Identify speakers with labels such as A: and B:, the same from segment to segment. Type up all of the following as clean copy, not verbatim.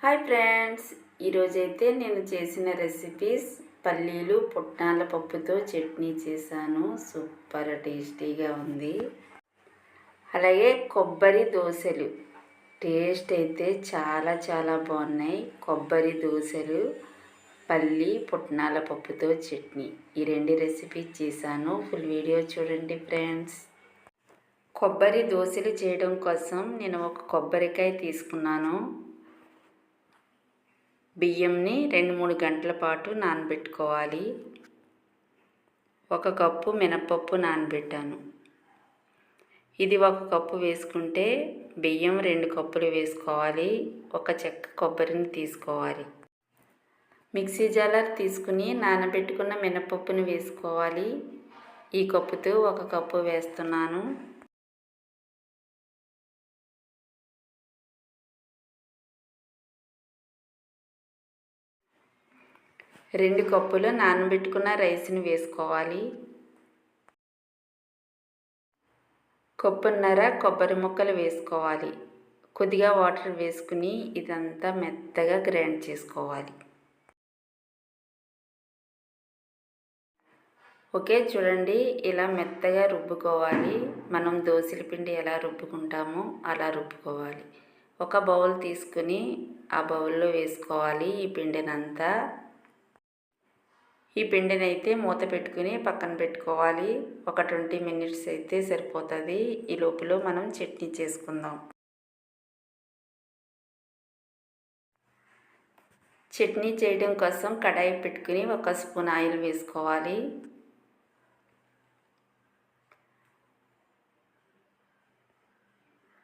A: Hi friends, ఈరోజైతే నేను చేసిన రెసిపీస్ పల్లీలు పుట్నాల పప్పుతో చట్నీ చేశాను. సూపర్ టేస్టీగా ఉంది. అలాగే కొబ్బరి దోశలు టేస్ట్ అయితే చాలా బాగున్నాయి. కొబ్బరి దోశలు పల్లి పుట్నాల పప్పుతో చట్నీ, ఈ రెండు రెసిపీస్ చేశాను. ఫుల్ వీడియో చూడండి ఫ్రెండ్స్. కొబ్బరి దోశలు చేయడం కోసం నేను ఒక కొబ్బరికాయ తీసుకున్నాను. బియ్యంని 2-3 గంటల పాటు నానబెట్టుకోవాలి. 1 కప్పు మినపప్పు నానబెట్టాను. ఇది 1 కప్పు వేసుకుంటే బియ్యం 2 కప్పులు వేసుకోవాలి. 1 చెక్క కొబ్బరిని తీసుకోవాలి. మిక్సీ జార్ తీసుకుని నానబెట్టుకున్న మినపప్పుని వేసుకోవాలి. ఈ కప్పుతో 1 కప్పు వేస్తున్నాను. 2 కప్పులు నానబెట్టుకున్న రైస్ని వేసుకోవాలి. కప్పున్నర కొబ్బరి ముక్కలు వేసుకోవాలి. కొద్దిగా వాటర్ వేసుకుని ఇదంతా మెత్తగా గ్రైండ్ చేసుకోవాలి. ఓకే, చూడండి ఇలా మెత్తగా రుబ్బుకోవాలి. మనం దోశల పిండి ఎలా రుబ్బుకుంటామో అలా రుబ్బుకోవాలి. ఒక బౌల్ తీసుకుని ఆ బౌల్లో వేసుకోవాలి ఈ పిండినంతా. ఈ పిండిని అయితే మూత పెట్టుకుని పక్కన పెట్టుకోవాలి. ఒక 20 మినిట్స్ అయితే సరిపోతుంది. ఈ లోపల మనం చట్నీ చేసుకుందాం. చట్నీ చేయడం కోసం కడాయి పెట్టుకుని 1 స్పూన్ ఆయిల్ వేసుకోవాలి.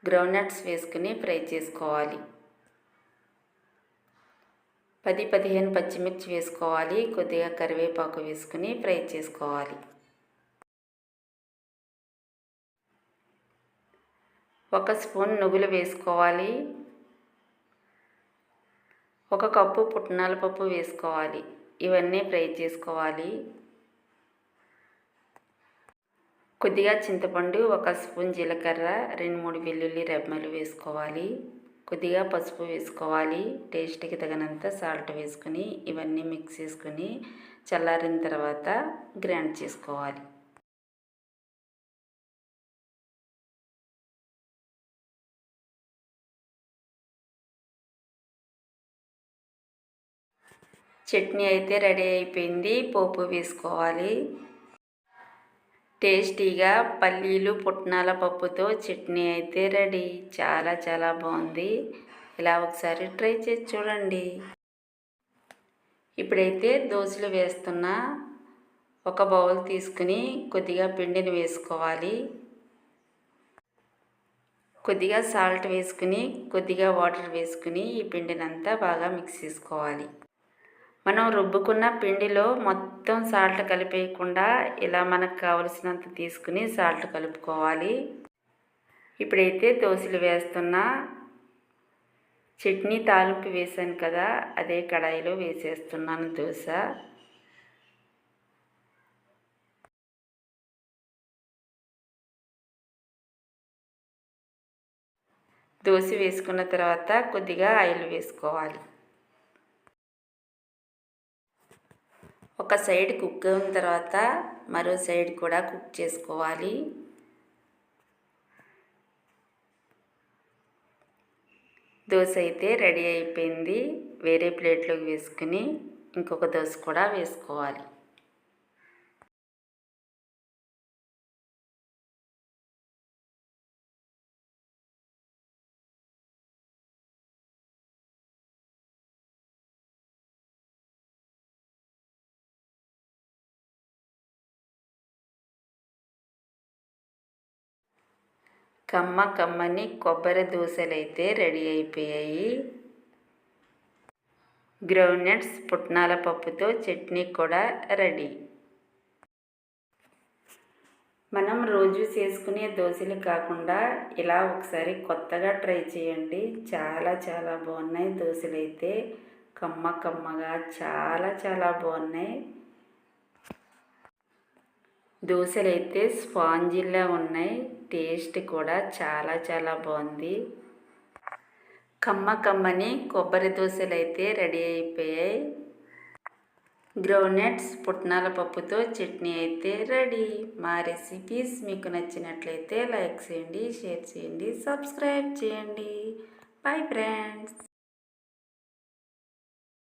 A: గ్రౌండ్ నట్స్ వేసుకుని ఫ్రై చేసుకోవాలి. 10-15 పచ్చిమిర్చి వేసుకోవాలి. కొద్దిగా కరివేపాకు వేసుకుని ఫ్రై చేసుకోవాలి. 1 స్పూన్ నువ్వులు వేసుకోవాలి. 1 కప్పు పుట్నాల పప్పు వేసుకోవాలి. ఇవన్నీ ఫ్రై చేసుకోవాలి. కొద్దిగా చింతపండు, 1 స్పూన్ జీలకర్ర, 2-3 వెల్లుల్లి రెమ్మలు వేసుకోవాలి. కొద్దిగా పసుపు వేసుకోవాలి. టేస్ట్కి తగినంత సాల్ట్ వేసుకుని ఇవన్నీ మిక్స్ చేసుకుని చల్లారిన తర్వాత గ్రైండ్ చేసుకోవాలి. చట్నీ అయితే రెడీ అయిపోయింది. పోపు వేసుకోవాలి. టేస్టీగా పల్లీలు పుట్నాల పప్పుతో చట్నీ అయితే రెడీ. చాలా బాగుంది. ఇలా ఒకసారి ట్రై చేసి చూడండి. ఇప్పుడైతే దోశలు వేస్తున్నా. ఒక బౌల్ తీసుకుని కొద్దిగా పిండిని వేసుకోవాలి. కొద్దిగా సాల్ట్ వేసుకుని కొద్దిగా వాటర్ వేసుకుని ఈ పిండినంతా బాగా మిక్స్ చేసుకోవాలి. మనం రుబ్బుకున్న పిండిలో మొత్తం సాల్ట్ కలిపేయకుండా ఇలా మనకు కావలసినంత తీసుకుని సాల్ట్ కలుపుకోవాలి. ఇప్పుడైతే దోశలు వేస్తున్నా. చట్నీ తాలింపు వేసాను కదా, అదే కడాయిలో వేసేస్తున్నాను దోశ. దోశ వేసుకున్న తర్వాత కొద్దిగా ఆయిల్ వేసుకోవాలి. ఒక సైడ్ కుక్ అయిన తర్వాత మరో సైడ్ కూడా కుక్ చేసుకోవాలి. దోశ అయితే రెడీ అయిపోయింది. వేరే ప్లేట్లోకి వేసుకుని ఇంకొక దోశ కూడా వేసుకోవాలి. కమ్మని కొబ్బరి దోశలు అయితే రెడీ అయిపోయాయి. గ్రౌండ్ నట్స్ పుట్నాల పప్పుతో చట్నీ కూడా రెడీ. మనం రోజు చేసుకునే దోశలు కాకుండా ఇలా ఒకసారి కొత్తగా ట్రై చేయండి. చాలా బాగున్నాయి దోశలు అయితే. కమ్మగా చాలా బాగున్నాయి. దోశలు అయితే స్పాంజీలా ఉన్నాయి. టేస్ట్ కూడా చాలా బాగుంది. కమ్మని కొబ్బరి దోశలు అయితే రెడీ అయిపోయాయి. గ్రౌండ్నట్స్ పుట్నాల పప్పుతో చట్నీ అయితే రెడీ. మా రెసిపీస్ మీకు నచ్చినట్లయితే లైక్ చేయండి, షేర్ చేయండి, సబ్స్క్రైబ్ చేయండి. Bye friends.